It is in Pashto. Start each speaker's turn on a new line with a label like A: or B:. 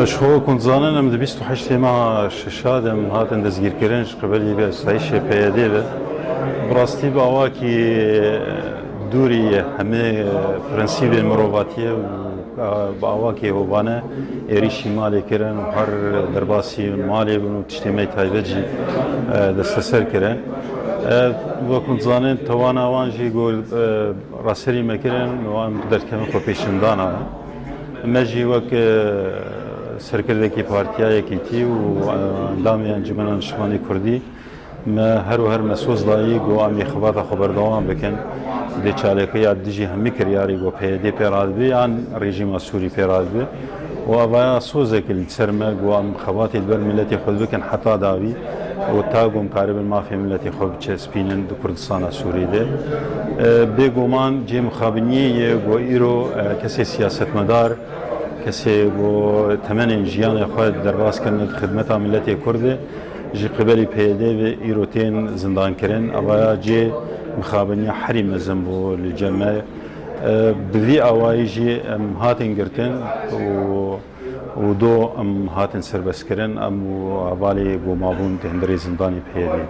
A: شو كنت زانن ام دبیست و هشت ماه شادم هاتن دزگیر کردن قبلی به سعیش پیاده به براستی با واکی دوری همه پرنسیب مرواتیه و با واکی هوانه ایریشی مالی کردن و هر درباسی مالی بنو تجتماعی تایبجی دستسر کردن و كنت زانن توانا وانجي يقول راسري مكرن وان قدرت كم خو پیشندانا مجي وك سرکردگی پارتیای کیتی و دامی انجمن انشمانی کردی ما هر مسوز دایی گو امی خبردوام بکن دی چالکی یاد دیجی همی کریاری گو پیدی پیراد بی آن رژیم سوری پیراد بی و اویا سوزه کل سرما گو ام خواتی البر ملتی خود بکن حتی داوی و تاگم قارب المافی ملتی خود چه سپینن دو کردستان سوری ده بگومان جی مخابنیه گو ایرو کسی سیاست مدار کسی و تمن جیان خود درباس کند خدمت ملت کرده جی قبلی پیاده و ایروتین زندان کردن اویا جی مخابنی حریم زنبو لجمع بذی اوایی جی هاتن گرتن و دو هاتن سربس کردن و اوالی گو مابون تهندری زندانی پیاده